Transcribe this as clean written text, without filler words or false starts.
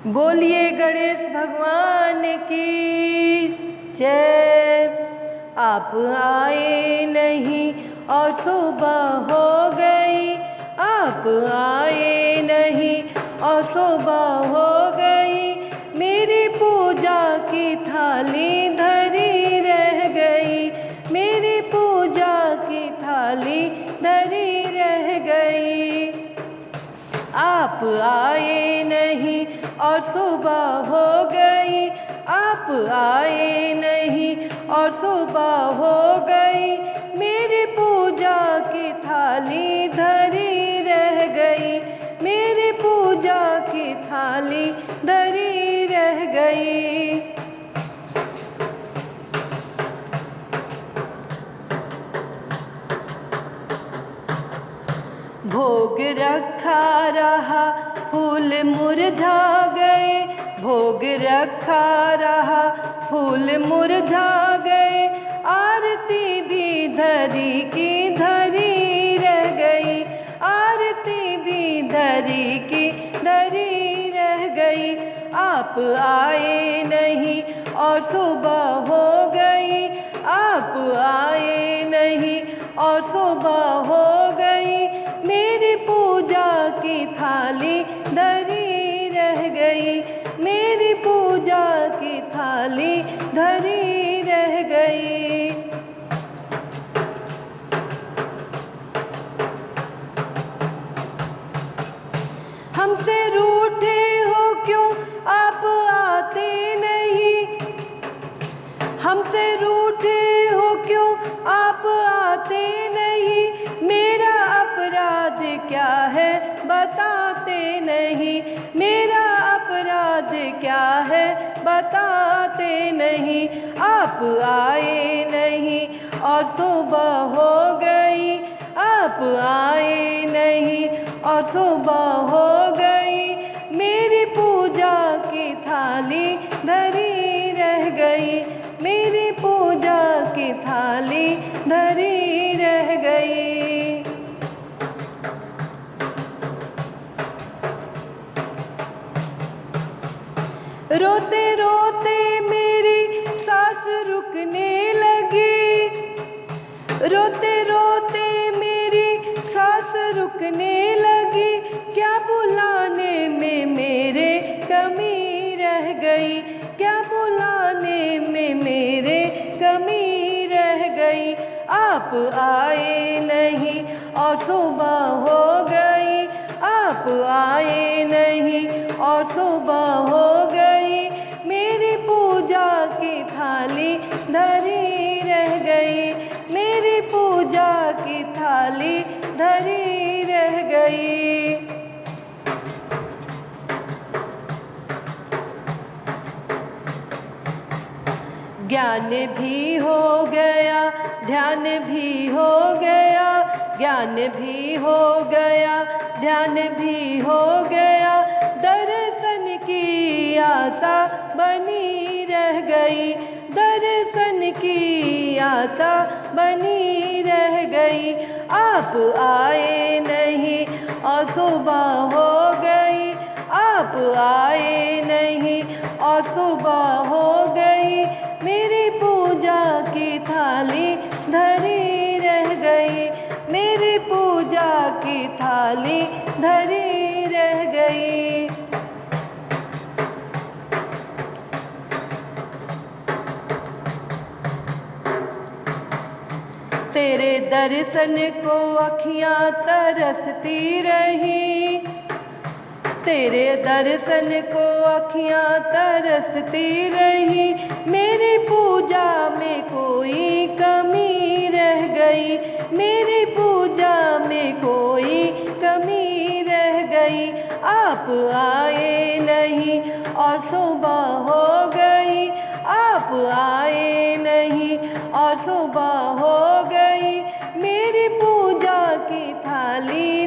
बोलिए गणेश भगवान की जय। आप आए नहीं और सुबह हो गई, आप आए नहीं और सुबह हो गई, मेरी पूजा की थाली धरी रह गई, मेरी पूजा की थाली धरी रह गई। आप आए नहीं और सुबह हो गई, आप आए नहीं और सुबह हो गई, मेरी पूजा की थाली धरी रह गई, मेरी पूजा की थाली धरी रह गई। भोग रखा रहा फूल मुरझा गए, भोग रखा रहा फूल मुरझा गए, आरती भी धरी की धरी रह गई, आरती भी धरी की धरी रह गई। आप आए नहीं और सुबह हो गई, आप आए नहीं और सुबह हो गई, मेरी पूजा की थाली धरी रह गई, मेरी पूजा की थाली धरी रह गई। हमसे रूठे हो क्यों आप आते नहीं, हमसे रूठे हो क्यों आप आते नहीं, मेरा अपराध क्या है बताते नहीं, मेरा अपराध क्या है बताते नहीं। आप आए नहीं और सुबह हो गई, आप आए नहीं और सुबह हो गई, मेरी पूजा की थाली धरी रह गई, मेरी पूजा की थाली धरी रह गई। रोते रोते मेरी सांस रुकने लगी, रोते रोते मेरी सांस रुकने लगी, क्या बुलाने में मेरे कमी रह गई, क्या बुलाने में मेरे कमी रह गई। आप आए नहीं और सुबह हो गई, आप आए नहीं और सुबह हो गई, मेरी पूजा की थाली धरी रह गई, मेरी पूजा की थाली धरी रह गई। ज्ञान भी हो गया, ध्यान भी हो गया, ज्ञान भी हो गया, ध्यान भी हो गया, दर्शन की आशा बनी रह गई, दर्शन की आशा बनी रह गई। आप आए नहीं और सुबह हो गई, आप आए नहीं और सुबह हो गई, मेरी पूजा की थाली धरी रह गई, मेरी पूजा की थाली धरी रह गई। तेरे दर्शन को अखियाँ तरसती रही, तेरे दर्शन को अखियाँ तरसती रही, मेरी पूजा में कोई कमी रह गई, मेरी पूजा में कोई कमी रह गई। आप आए नहीं और सुबह हो गई, आप आए नहीं और सुबह हो गई, मेरी पूजा की थाली